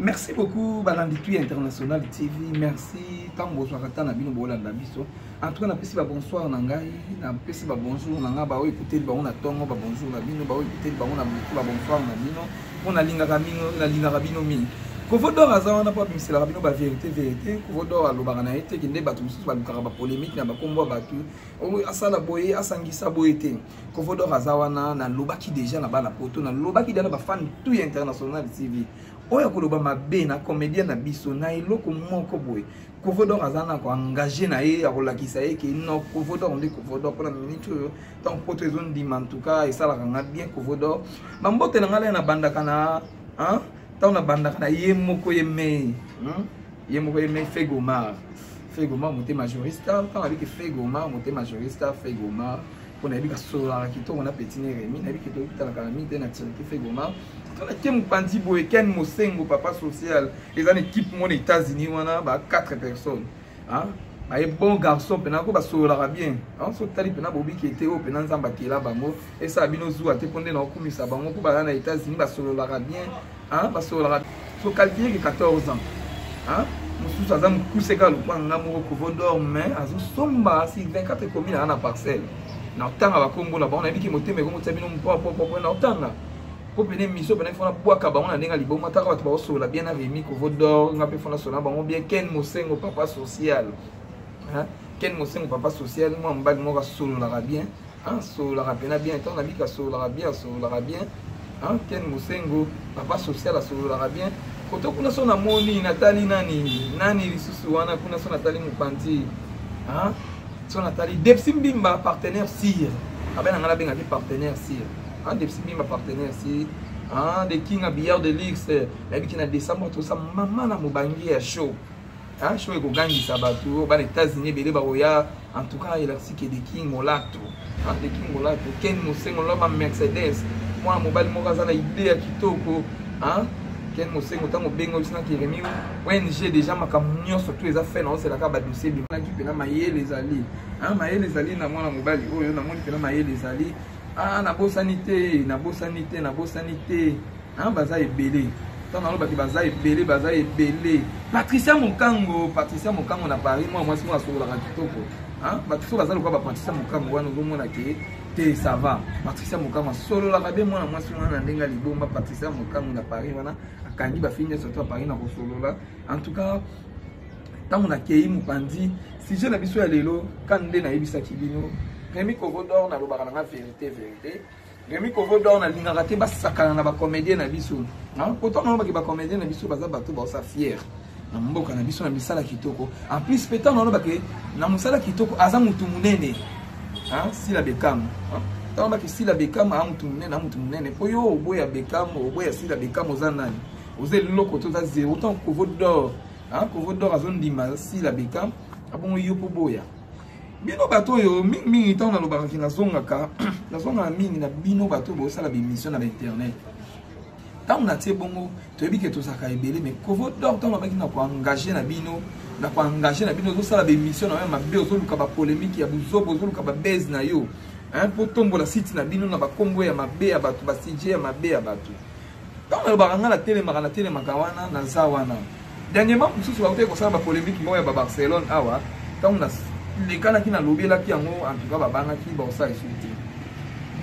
Merci beaucoup Balanditui International TV. Merci tant bonsoir à Nabino Bolanda Biso. En tout cas, na pesi ba bonsoir na ngai, na pesi ba bonjour na nga ba o écouter ba on atongo ba bonjour na bino ba o écouter ba on a ba bonsoir na bino. On a linga rabino mi. Kovodor azawana pa bimisela rabino ba vérité. Kovodor alobaka na ete kinde batu mususu ba lukaka ba polémique na ba kombo batu. O asala boye asangisa boye te. Kovodor azawana na lobaki déjà na ba la poto na lobaki déjà ba fan tout International TV. Oya koloba mabe na comédien na biso na eloko moko boye Kovodor azana ko engagé na ye akolakisa ye ke no Kovodor on dit Kovodor pour la minute tant poto zone di mantuka et ça la nga bien Kovodor mambote na ngala na bandaka na hein tant na bandaka na ye moko yeme Fegomar monté majorista tant avec Fegomar monté majorista Fegomar on a vu que sola qui to on a pétiné Rémi na vu que to ta la calamité na tiré Fegomar. Qui est Pandi Boeken Mosengo papa social les an équipe mon États-Unis on a 4 personnes hein un bon garçon penako ba solara bien hein so tali pena bobi qui était au pena nzamba qui là bango et ça bino zu ate pondé na komisa bango ko ba na États-Unis ba solara bien hein ba solara so calculer que 14 ans hein mususu azam kuseka lupanga mo Kovodor mais azu somba si 24 communes na parcelle na tanga ba kombo na ba on a vu que moteme ko motabino po na tanga pour venir mission pendant qu'on a bois cabane on a n'enga libo mataka watu ba sola bien avec Kovodor nga pe fona sola bango bien Ken Mosengo papa social hein Ken Mosengo papa social moi mbag mo ka sola bien hein sola pena bien tant na bika sola bien hein Ken Mosengo papa social sola bien koto kuna sona moni Nathalie nani lisusu wana kuna sona Nathalie Mupanti hein sona Nathalie Depsimbimba partenaire sire abena ngala benga partenaire sire un des petits partenaires si un des King Billard de Lix la vie qui na décembre tout ça maman na mobangi ya show hein show eko gangi sabatu ba les États-Unis belé ba oya en tout cas il a si que des King Molato hein des King Molato Ken Mosengo loma Mercedes moi mobile mo kaza na idée ya kitoko hein Ken Mosengo tango bengo bisina ki Rémi ONG déjà makamnyo surtout les affaires non c'est la ka ba dossier bi na ki pena maye les ali hein maye les ali na mwana mobile oyo na moni pena maye les ali ah na beau sanité hein baza ebele tant na loba ki baza ebele Patricia Mokango na Paris moi si moi sur la kitoko hein Patricia baza lokwa ba Patricia Mokango wana ngomona ke te ça va Patricia Mokango solo la kabe moi si na ndenga libomba Patricia Mokango na Paris wana akangi ba finir surtout à Paris na ko solo là en tout cas tant on a kei Mupandi si je na biso ya lelo kande na yebisa kibino Rémi Kovodor na lobaka na vérité Rémi Kovodor na linga raté ba sakana na ba comédien na biso hein pourtant na ba comédien na biso baza bato ba sa fier na mboka na biso na misala kitoko en plus pétant na ba ke na musala kitoko aza mutu munene hein si la Beckham hein tant ba ke si la Beckham a mutu munene po yo oboya Beckham oboya si la Beckham ozanani oze loko to za zéro tant Kovodor hein Kovodor azondima si la Beckham abongo yo po boya bino bato yo mingi tant na lobaka ki na zonga mingi na bino bato bo sala ba émission na internet tant na tie bongo to yebi ke to saka ebele mais Kovodor tant na ba ki na ko engager na bino zo sala ba émission na ma be zo luka ba polémique ya buzobo zo luka ba base na yo hein pour tombo la site na bino na ba kombo ya mabe ya bato ba CJ ya mabe ya bato tant na lobaka na télé makawana na zawana dernièrement mususu ba ko sala ba polémique mo ya ba Barcelone awa tant na les cas qui na lobby là qui en tout cas babanga qui ba ça insulté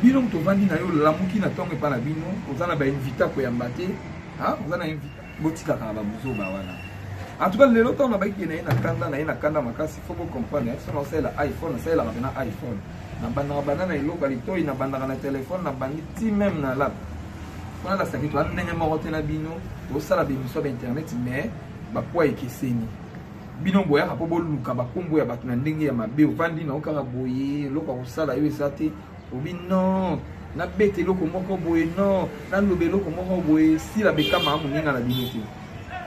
bino to vandi na yo lamuki na tonge pa na bino ozana ba invita ko yambate hein ozana invita botika ka ba muzo ba wana en tout cas le lotto na ba ki na kanda makasi faut comprendre ça non c'est la iPhone c'est la na iPhone na banda na iloko lito ina banda na téléphone na bandi ti même na lap on a la sakito ndenge mo rote na bino to sala ba émission ba internet mais ba poa ekeseni bino boya ka pobo luka ba kombo ya batu na ndenge ya mabe ovandi na okaka boye loko kosala yo esate obi non na bete loko moko boye non na lobe loko moko boye si la Bekama amuninga na bino te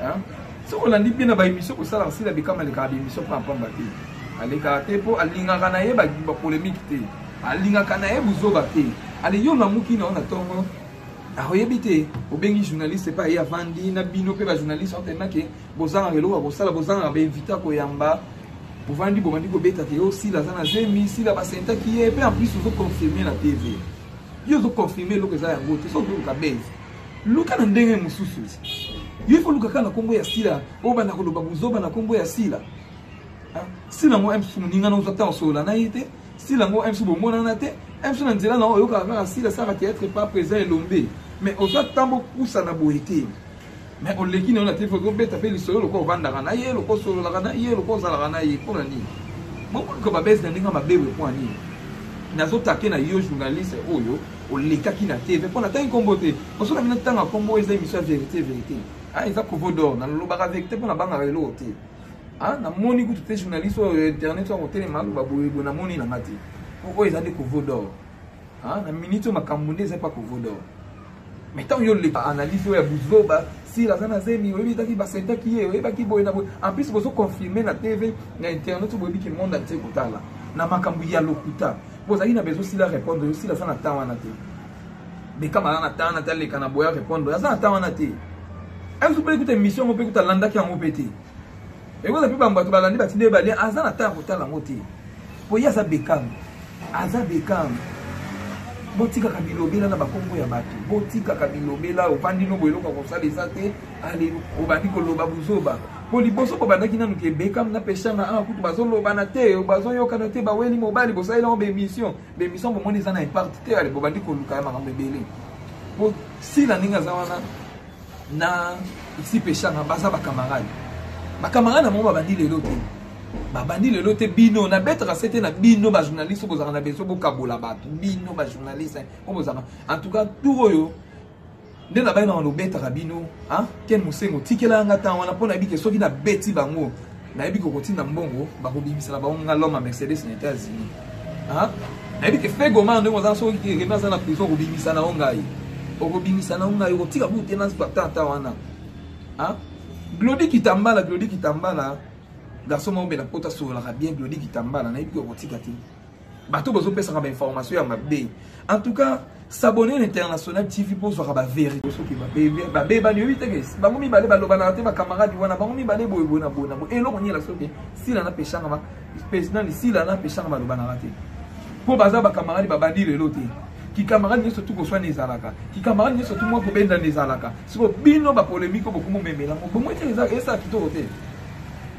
hein so ko landi bina ba émission ko sala si la Bekama le ka ba émission pa pamba te ale ka te po alinga kana ye ba polémique te alinga kana ye buzoba te ale yo na muki na tongo ahoyebite obengi journaliste pas ya vandi na bino pe ba journaliste ontena ke bozanga relo bosala bozanga ba invita ko yamba bovandi bomandi ko beta ke aussi la zana zemi si la basenta qui est en plus vous confirmer la TV yo zo confirmer lo que ça yango te so do ka base luka na ndenge mususu il faut luka kana kombo ya sila oba na koloba buzoba na kombo ya sila sila ngo emsu ninga no zata osola na yite sila ngo emsu bomona na te emsu na nzela na oyo ka sila ça va être pas présent elombe mais ozo tambo kusa na boete mais on leki na te fozo beta pe lisolo loko vanda kana ye loko solo la kana ye loko zala kana ye pour ni mo ko ba bes na ninga mabebe pour ni nazo take na yo journaliste oyo o leka ki na TV pour na tan kombo te on so na mina tanga kombo eza émission vérité ah eza ko vodo na lo ba vérité pour na banga relo te ah na moni ku te journaliste au internet au télé malu ba boye na moni na ngati o eza de ko vodo ah na minute makambo eza pas ko vodo mais tant yo le analyse ya buzoba si la zana zemi oyebi taki ba senta ki ye oyebi ki boye na boye en plus bozo confirmer na TV na internet boyebi ki monde entier kotala na makambo ya lokuta bozali na besoin si la répondre si la zana ta wana te mais kama na ta na tele kana boya répondre la zana ta wana te est-ce que peut écouter émission on peut écouter landa ki en pété et vous avez pas mbato balandi ba tinde balé azana ta kotala moté boya za bekam aza bekam botika kabilobela na bakongo ya bato botika kabilobela opandi no boyelo ko sala ezate ale obandi ko loba buzoba poli boso ko bandaki nanu ke bekam na peshana kutu bazo loba na te bazo yoka na te ba weni mobali bosa ila be émission bo moni za na impact te ale bobandi ko luka ma ngambe bele bo sila ninga za wana na isi peshana baza ba camarade na mo babandi lelo te babandi lelo te bino na betra c'était na bino ba journaliste bozaka na beso bokabola bato bino ba journaliste bozaka en tout cas tout oyo nde na baina no betra bino ken musengo tikela nga ta wana pona bike soki na beti bango na yebi ko kotina mbongo ba ko bimisa na bango nga loma Mercedes na États-Unis na yebi ke fego ma ndo moza so ki remasa na prison ko bimisa na ongai ko bimisa na ongai ko tika bu tenance patata wana Glody Kitambala garçon mo be na pota sur la bien Glody Kitambala na yebi ko tika ti bato bozo pesa ka ba information ya mabe en tout cas s'abonner à l'International TV pour voir la vérité soki ba beba ni yobi teke bango mi bale baloba na te ba camarade wana bango mi bale boye bona et lo koni la soki si la na peshanga ma président si la na peshanga baloba na te po baza ba camarade ba bandi le lote ki camarade ni surtout ko soit nezalaka ki camarade ni surtout moi ko benda nezalaka siko bino ba polémique beaucoup mo memela mo mo te eza esa kitoko te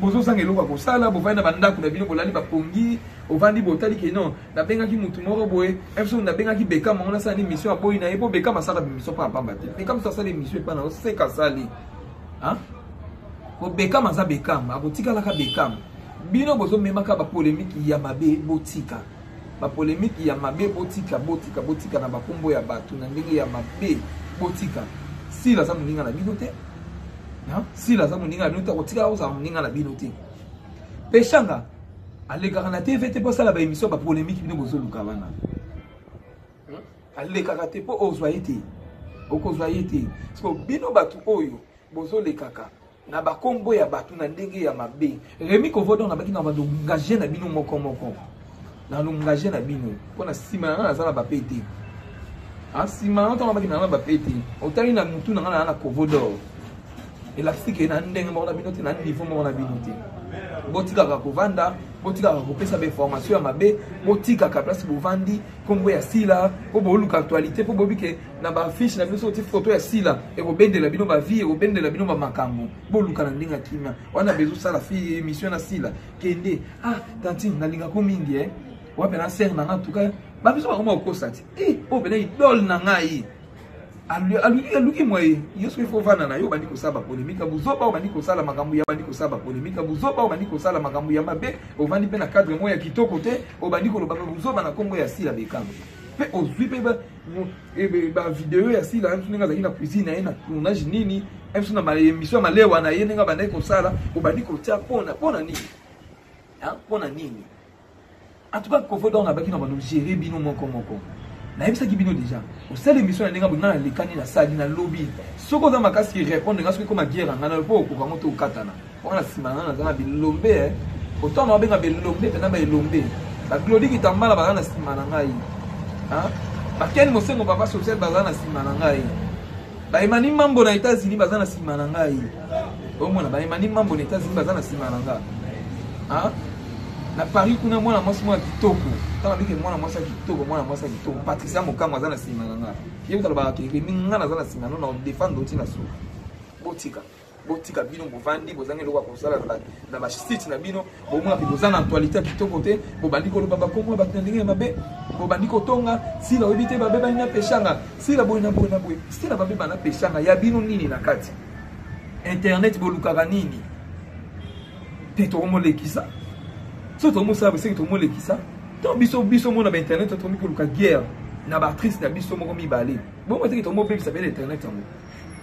bozo sangelo kwa kosala bo vana bandako na bino bolali ba pongi ovandi botali ke non na benga ki mutu moko boye efso na benga ki beka mona sa ni mission aboyi na ebo beka masaka mission pa pamba te beka msa sala mission pa na se ka sali ko beka maza beka ma botika la ka beka bino bozo memaka ba polémique ya mabe botika ba polémique ya mabe botika na ba kombo ya batu na ndenge ya mabe botika si la sa muninga na bino te si la za muninga bino te kotika oza muninga na bino te peshanga alekaka na TV te po sala ba émission ba polémique bino bozo luka wana alekaka te po ozwaye te okozwaye te parce que bino batu oyo bozo lekaka na ba kombo ya batu na ndenge ya mabe Remi Kovodo na baki na ba engager na bino moko na engager na bino pona sima na za ba pete sima na baki na ba pete otali na mutu na na Kovodo elastique na ndenge mo na bino te na niveau mo na bino te botika ka kovanda botika ka kopesa ba information ya mabe botika ka place bovandi kombo ya sila po boluka actualité po bobike na ba fiche na biso ti photo ya sila e bobendela bino ba vie e bobendela bino ba makambo boluka na ndinga kimia wana bezo sala fi émission na sila kende tanti na linga ko mingi wape na ser na en tout cas ba biso ba ko kosati o bena idole na ngai aluki moye yesu ifo vana na yo bandi ko sala polémique buzoba bandi ko sala makambo ya bandi ko sala polémique buzoba bandi ko sala makambo ya mabe o vandi pe na cadre moya kitoko te o bandi ko loba buzoba na kombo ya sila bekamo pe ozwi pe ba video ya sila ntunga za ina cuisine na tournage nini emso na ma émission malewa na ye nga bandi ko sala o bandi ko tia pona nini pona nini en tout cas Kovodo na baki na bando gérer bino moko na yebisa ki bino déjà au sel émission na ndenge bonna na lekani na sali na lobby soko za makasi répondre nga soki koma guerre ngana po ko kango to katana wana simana na zana bilombe autant na benga bilombe pe na ba ilombe ba Glody Kitambala ba na simana ngai ba Ken Mosengo papa social ba na simana ngai ba Imani Mambo na États-Unis ba na simana ngai o mona ba Imani Mambo na États-Unis ba na simana ngai na Paris kuna mwana mwasi mwa kitoko tala bike mwana mwasi kitoko Patricia Mokamwa za na sima nga ye utala ba ke minga na za na sima no na défendre oti na so botika bino bovandi bozangi lokwa kosala na ba site na bino bomona pe bozana actualité kitoko te bobandi ko loba bakomo batendinge mabe bobandi ko tonga sila obite babe bana peshanga sila boina sila babe bana peshanga ya bino nini na kati internet bolukaka nini te to molekisa so to mo sabe se to molekisa to biso mona ba internet to mi ko luka guerre na ba actrice na biso moko mibale bon moi te to mo pe ça fait internet yango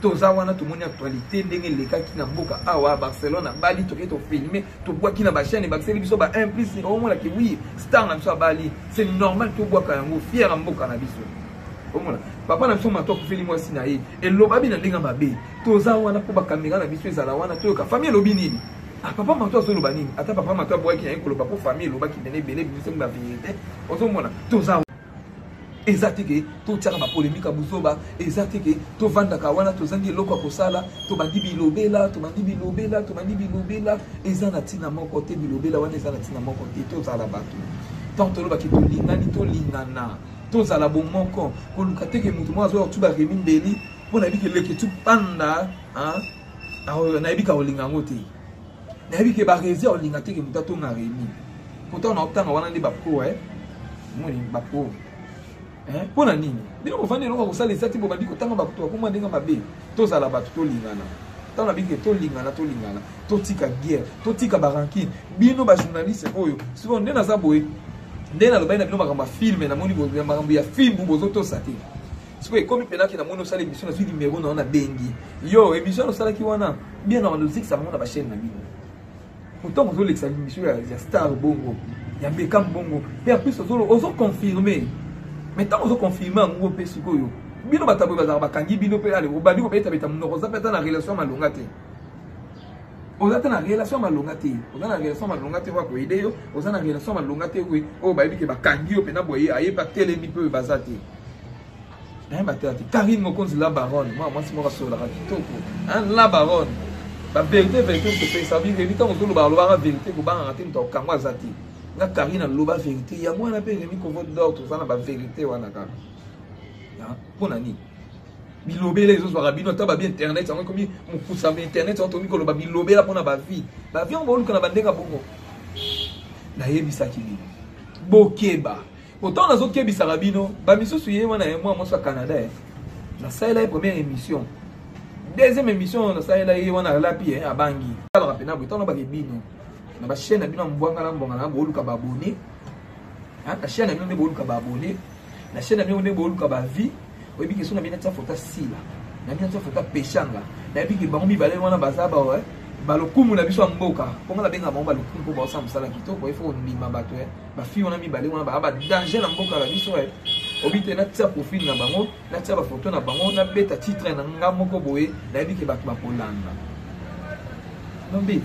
toza wana to moni actualité ndenge lekaki na mboka awa Barcelone bali to ke to filmer to bois ki na ba chaîne ba biso ba implice au moins la ki oui star na biso bali c'est normal to bois ka yango fier na mboka na biso au moins papa na biso mato ko fili moi sinaye et lobabi na ndinga mabe toza wana po ba caméra na biso ezala wana to ka famille lobi nini ah papa mato so loba nini ata papa mato bois ki yango loba ko famille loba ki dene belé biso ba vérité ozo mona toza ezatike to tiaka ba polémique buzoba ezatike to vanda ka wana to zangi lokwa kosala to bandi bilobela ezana tina moko te bilobela wana ezana tina moko te to zala batu tant to loba ki to lingani to lingana to zala bomoko ko luka teke mutu mo azo tuba remi mbeli pona biki leke tu panda na bika olinga ngote na biki ba rezi olinga teke mutu to na remi pourtant na optanga wana ndi ba pro moni ba pro pona nini bino bofandi lokwa kosala esati bobandi kotanga bakutu bakoma ndenga mabe tozala bato tolingana tana bike tolingana totika guerre totika barankine bino ba journaliste oyo souvent nde naza boye nde nalobai na bino makambo ya filme na moni makambo ya film bozotosa te siko ekomi penaki na moni osala émission na zwi numéro na wana bengi yo émission osalaki wana bien na wanozikisa bango na bachaîne na bino pourtant ozolekisa émission ya star bongo ya Beckham bongo et en plus ozoconfirmer mais tant on confirme ngo pe sikoyo bino batabo bazaka bakangi bino pe ale obandi ko beta munoko za peta na relation malonga te ozata na relation malonga te ozana na relation malonga te kwa ideo ozana na relation malonga te we o ba biki bakangi yo pe na boye aye pa telemi pe bazate na ba tete Karine Mokonzi la baronne moi si moi sur la kitoko la baronne ba vérité ko pe ça vient éviter on zo ba vérité ko ba rater to kangwa zati na Karine loba vérité ya moi na pe remi ko vote d'or to sana ba vérité wana ka ya pona ni bilobela ezo zwa bino ta ba bi internet yango komi mukusa ba internet on to mi ko loba bilobela pona ba vie on ba luka na bandenga bongo na yebisa kili bokeba autant nazo kebisa rabino ba misusu ye wana moi mo sa Canada na ça la première émission deuxième émission na ça la ye wana la pi abangi ala rapena bo tona ba bino na ba chaîne bino mbwanga na mbonga na boluka ba abonné la chaîne bino ne boluka ba abonné la chaîne bino ne boluka ba vie oyebi ke so na bino tsa fota sila na bino tsa fota peshanga na biki bango mi bale wana bazaba balokumu na biso mboka ponga la benga bango balokumu po ba sa musala kitoko ifo ndima bato ba fi wana mi bale wana ba danger na mboka la biso obite na tsa profil na bango na tsa ba photo na bango na beta titre na nga moko boye na biki bato ba kolanda non bit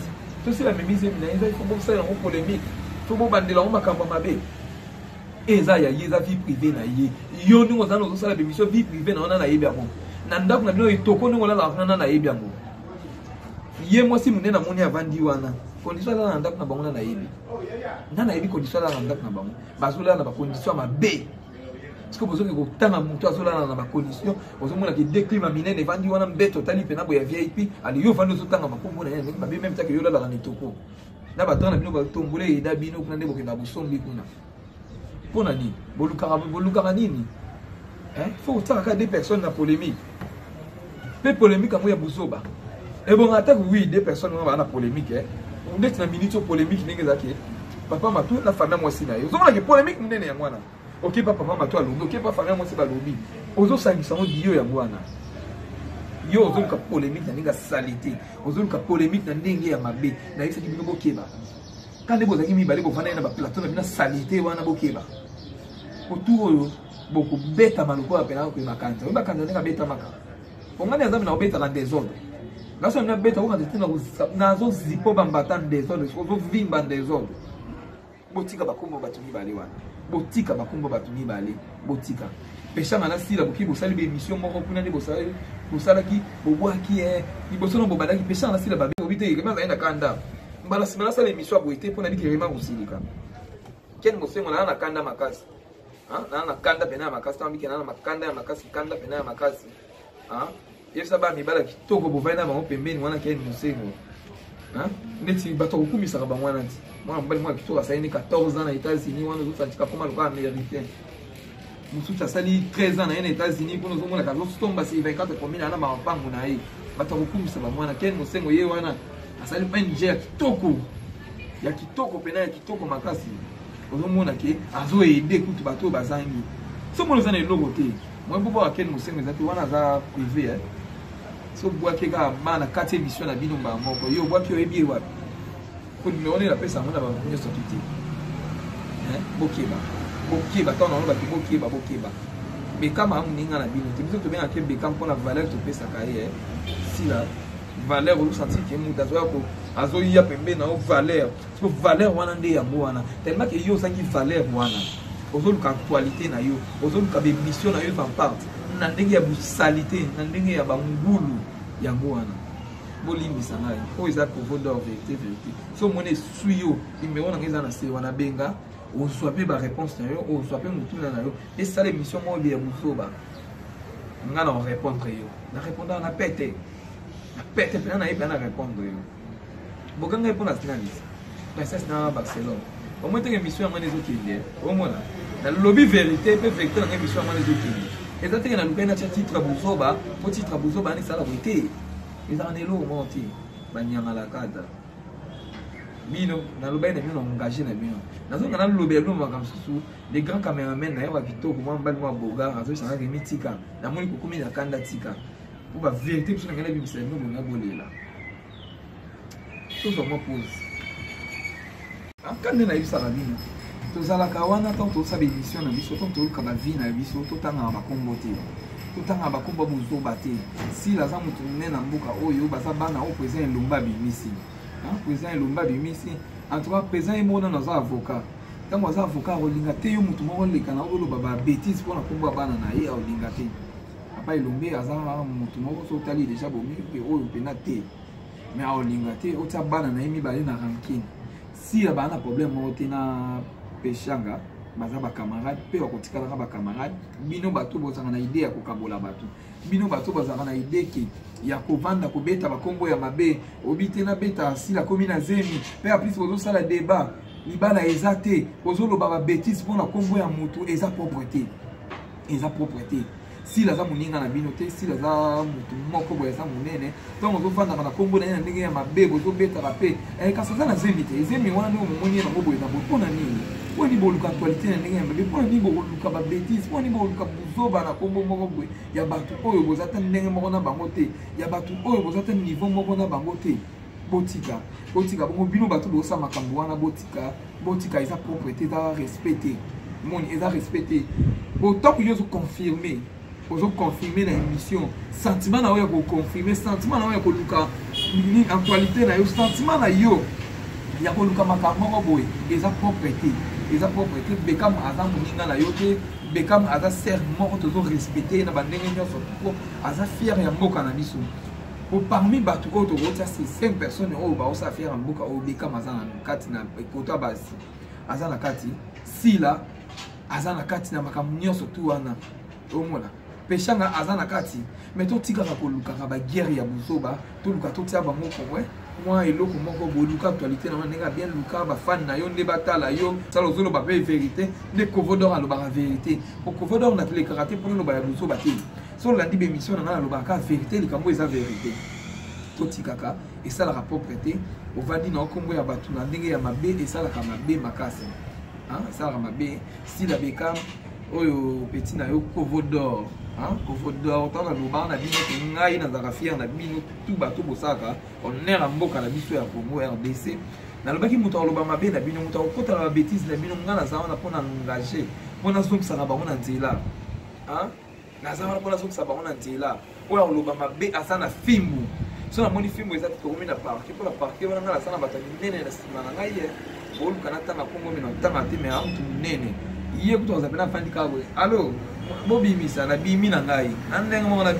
c'est la même mise il faut que ça ait une polémique il faut que bandela on makambo mabe eza ya yeza vie privée na ye yo ni ngozana ozosala bémission vie privée na ona na yebi yango na ndako na bino itoko ni ngolala na yebi yango ye moi si munena moni avandi wana condition na ndako na bango na yebi na yebi condition na ndako na bango bazola na ba condition mabe parce que bozoki ko tanga mutu azola na ba condition ozomona ki déclime minene vandi wana mbeto tali pena boya VIP ali yo vandi ozotanga makombo na yene ba même taki yo la na itoko na ba tanga bino ba tombole ida bino kuna ndebo kenda busombi kuna pona ni boluka nini faut tsaka des personnes na polémique pe polémique amoya buzoba et bon attaque oui des personnes na polémique on est na minute polémique ndenge zaki papa matu la famille moi sina yo zomona ki polémique munene ya mwana ok papa matu alobi ok papa famille moi si balobi ozo sangisa ngo diyo ya mwana yo ozo ka polémique na ndenge salité ozo ka polémique na ndenge ya mabe na yesa ki bino bokeba quand vous avez mis balé pour faire un plateau de salité wana bokeba autour beaucoup beta maloko apela ko makanta on bakanda nga beta maka ongani azabi na beta na désordre ngaso na beta ko kantina na zo zipo bambata désordre ko vimba désordre botika bakombo batuni balé wana botika bakombo batuni balé botika pesha na sila bokibo sali be émission moko kuna ne bosali bosalaki bobwaki liboso no bobadaki pesha na sila babe obite kema zaenda kanda mbala simala sala émission boité pona biki rema kusilika ken mosengo na kanda makasi na kanda pena makasi tambi kenana makanda ya makasi kanda pena ya makasi yebisa ba mibala kitoko bovai na bango pembeni wana keni mosengo neti bato kokumisaka bango wana ti mwana mobali mwana kitoko asali 14 ans na États-Unis wana ozosantika koma lokola américain mosusu asali 13 ans na ye na États-Unis mpona ozomonaka azotomba si 24 commune ana bampango na ye bato kokumisa bamwana keni mosengo ye wana asali ONG ya kitoko pena ya kitoko makasi ozomona ke azoede kutu bato bazangi somona oza na eloko te moi mpo bwaka keni mosengo eza te wana aza privé so bwaki kaka bana 4 émission na bino mbala moko yo bwaki oyebi wapi po numero wana elapesa yango na bango nyonso tu te bokeba ntango nango bato bokeba bekama amoninga na bino te biso tobengaka bekama mpona valeur topesaka ye sila valeur ozosanti ke moto azoya pembeni na yo valeur so valeur wana nde yango wana tellement ke yo ozangi valeur wana ozoluka actualité na yo ozoluka bemission na yo pamparte na ndenge ya busalité na ndenge ya bangulu yango wana bolimbisa ngai oyo eza provo d'or vérité so omoni esui yo nimero nanga eza na se wana benga ozwa mpe baréponse na yo ozwa mpe motuna na yo esala émission moko ya buzoba nga na orépondre yo na répondre na pete mpena nayebi na répondre yo bokanga ye mpona sinalisi princesse na Barcelone omoi teke émission yango wana ezokende omona nalobi vérité mpe vérité nanga émission yango wana ezokende eza teke nalukai natia titre buzoba mpo titre buzoba ani esala boye te ezaka na eloko moko te banyamalaka ata bino nalobai na bino na engagé na bino nazonga nalobi ya bino makambo mosusu les grands caméramen na ye wa kitoko mwa mobali mwa bogar azoyisangaka emi tika namoni kokomi na kanda tika mpo bavérité biso nanga nabimisa bino bonga bolela tozwa pose akande nayebisaka bino tozalaka wana ntango tozosala émission na biso ntango toluka bavie na biso totangaka bakombo te totangaka bakombo bozoba te sila aza moto monene na mboka oyo baza bana oyo président elomba abimisi président elomba abimisi en tout cas président ye moko nano aza avocat ntango aza avocat akolinga te yo moto moko oleka na oloba babétise mpona kombo ya bana na ye akolinga te apa elombe aza moto moko so otali déjà bomi mpe oyo mpena te mais aolinga te otia bana na ye mibale na rankine sila baa na problème moko te na peshanga baza bakamarade mpe bakotikalaka bakamarade bino bato bozalaka na ide ya kokabola bato bino bato bazalaka na ide ke ya kovanda kobeta bakombo ya mabe obi te nabeta sila komi na zemi mpe aplisi bozosala débat libala eza te ozoloba babétise mpona kombo ya motu eza propre te sila aza moninga na bino te sila aza motu moko boye aza monene ntango ozovandaka na kombo na ye na ndenge ya mabe bozobetaka mpe kasi aza na zemi te ezemi wana nde omomoni ye nango boye na boye mpona nini mpona nini boluka actualité na ndenge ya mabe mpona nini boluka babétise mpona nini boluka bozoba na kombo moko boye ya bato oyo boza ta ndenge moko na bango te ya bato oyo boza ta niveau moko na bango te botika bongo bino bato bosala makambo wana botika eza propreté eza respecté moni eza respecté botango yo ozoconfirme ozoconfirme na émission sentiment na oyo ya koconfirme sentiment na oyo ya koluka actualité na yo sentiment na yo ya koluka makambo moko boye eza propreté Bekam aza moninga na yo te Bekam aza ser moko tozo respecté na bandenge nyonso po aza fier ya mboka na biso po parmi bato oyo tokotia 5 personnes oyo baosa fier ya mboka oyo Bekam aza na kati na ekota basi aza na kati sila aza na kati na makambo nyonso tu wana omona peshanga aza na kati mais totikaka kolukaka baguerre ya buzoba toluka totia bango komwe mwa eloko moko boluka actualité na ndenge bien luka bafani na yo nde batala yo sala ozoloba mpe vérité nde Kovodor alobaka vérité po Kovodor natolekaka te mpona loba ya buzoba te so olandi bémission na nga nalobaka vérité likambo eza vérité totikaka esalaka propreté ovandi na okombo ya bato na ndenge ya mabe esalaka mabe makasi esalaka mabe sila Bekam oyo petit na yo Kovodor Kovodor tana loba na bino ke ngai nazaka fier na bino tu bato bosaka honneur ya mboka na biso ya Congo RDC nalobaki moto aloba mabe na bino moto akotala ba bêtise na bino nga naza wana mpona engagé mpona azongisaka bango na nzela naza wana mpona azongisa bango na nzela oyo aloba mabe aza na fimbu so namoni fimbu eza tokomi na parke mpona parke wana nga naza na bato minene na nsima na ngai ye boluka natanga kongo me natanga te me amutu munene ye kutu aza pena afandi kaka boye alo bobimisa nabimi na ngai na ndenge moko na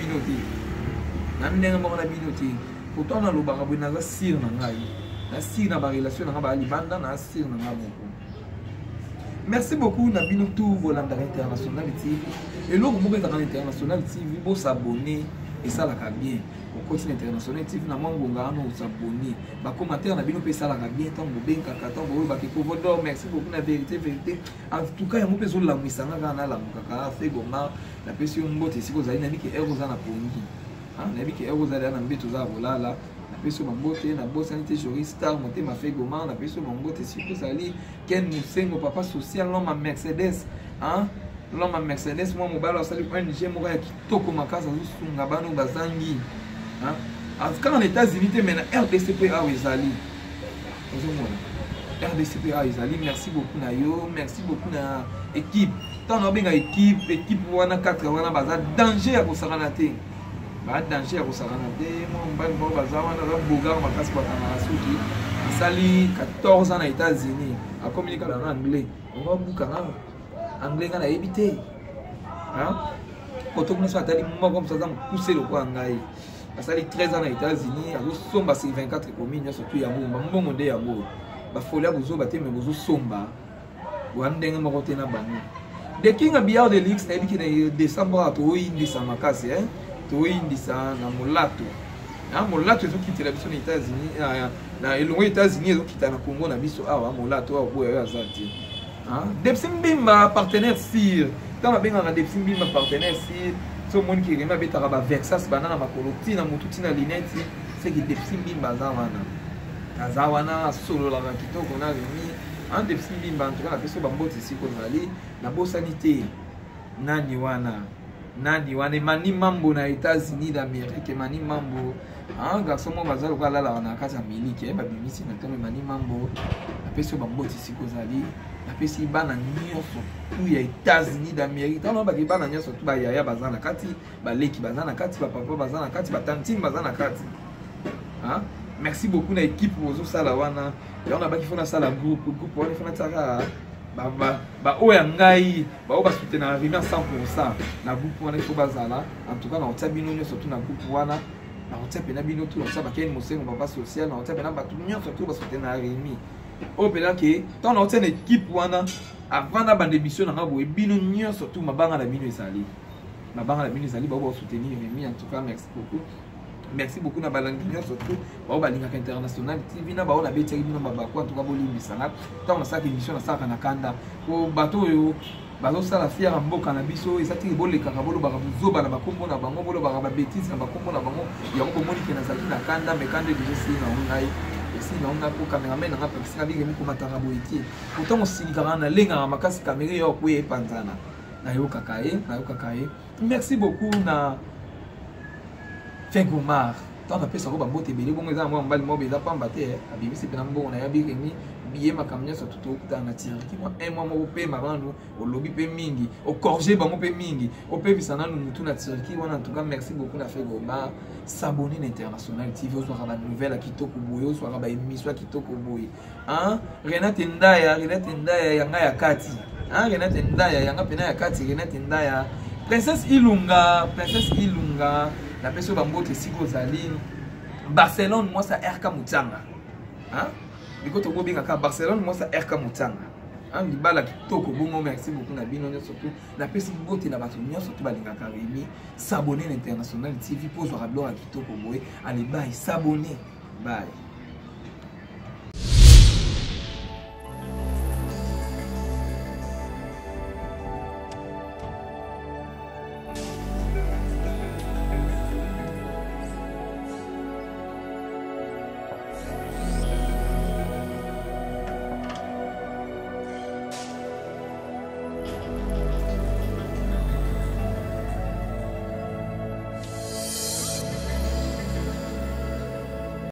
bino te pourtant nalobaka boye naza sire na ngai na sire na barelation na nga balibanda na sire na nga moko. Merci beaucoup na bino tout bolandaka International TV eloko moko ezaka na International TV bosabone et ça la bien au quotidien international TV na mongonga no s'abonner ba commentaire na bino pe ça la bien tant bo ben kaka tant bo ba ke ko vodo merci beaucoup na vérité en tout cas ya mo pe zo la mwisanga kana la mukaka fait goma la pesi mbote siko za ina biki euro za na pongi na biki euro za na mbeto za bolala na peso mambote na bosanité juriste monté ma fait goma na peso mambote siko zali ken musengo papa social l'homme à Mercedes l'homme à Mercedes moi mobile sali ONG mo ya kitoko makasa zusunga bano bazangi en tout cas en États-Unis mais na RDCPA ezali RDCPA ezali merci beaucoup na yo merci beaucoup na équipe tant na benga équipe wana 4 wana baza danger ya kosakana te ba danger ya kosakana te mo mbali mo baza wana ba bogar makasi kwa na suki sali 14 ans na États-Unis a communiquer en anglais on va bukanga anglais kana ebité quand on a dit moi comme ça pousser le quoi ngai asali 13 ans aux États-Unis azo somba 24 communes surtout ya bomba mbongo nde ya bo ba folia bozo baté mais bozo somba wandenge moko te na bango de kinga biard de lix na biki décembre to indisa makasi to indisa na molato ezo kitela biso na États-Unis na elongo États-Unis ezo kitana na Congo na biso awa molato awa ya azati Depsim Bimba partenaire sir tant la benga Depsim Bimba partenaire sir so mon qui rema betara ba vexas banana makoloti na mututi na lineti c'est que Depsim Bimba zawana solo la kitoko na remi Depsim Bimba en tout cas la peso bamboti siko zali na bosanité nani wana mani mambo na États-Unis d'Amérique mani mambo garçon mo bazalo kala la na kasa miliki ba bimisi na tomo mani mambo la peso bamboti siko zali la pesi bana nyonso tout ya États-Unis d'Amérique tant ba bana nyonso tout ba yaya bazana kati ba leki bazana kati ba papa bazana kati ba tantine bazana kati merci beaucoup na équipe ozo sala wana ya on a ba ki fona sala groupe wana fona tsaka ba oya ngai ba o ba soutenir vraiment 100% na groupe wana ko bazala en tout cas na otabino nyonso tout na groupe wana na otapena bino tout na ba ken mosengo papa social na otapena ba tout nyonso tout ba soutenir Rémi au pela que tant on a une équipe wana avant la bande émission na ngabo ebino nyo surtout mabanga la bino ezali ba soutenir Rémi en tout cas merci beaucoup na balangi nyo surtout ba balinga international TV na ba on a beti bino ba quoi en tout cas bolimi sana tant on a ça émission na ça na kanda ko bato yo bazo sala fier mboka na biso ezati boleka ka bolo ba zoba na bakombo na bango bolo ba bêtise na bakombo na bango ya ko monike na zaki na kanda mais kanda déjà si na ngai si na on a ko cameraman na pa kisi na bige mko matanga boiti pourtant on silikana na lenga makasi caméra yo ko e panzana na yo kakae merci beaucoup na Fengomar tant na pesa ko ba bote bele bongo za mo mbali mo be za pamba te abimisi pena mbongo na ya bige mi biye makamnya so tout ta na tire ki mo un mois mo pe marando o lobby pe mingi o corger ba mo pe mingi o pe bisana nu mutu na tire ki wana en tout cas merci beaucoup na Fengomar s'abonner na International TV so ba nouvelle à kitoko boyo so ba émission kitoko boyo Renate Ndaya yanga ya kati Renate Ndaya yanga pena ya kati Renate Ndaya Princesse Ilunga la personne bambote siko zali Barcelone moi ça RK Mutanga biko to bobinga ka Barcelone moi ça RK Mutanga libala kitoko bongo merci beaucoup na bino surtout la personne bote na bato surtout balinga ka Rémi s'abonner à International TV pour voir gloire kitoko boy allez bye s'abonner bye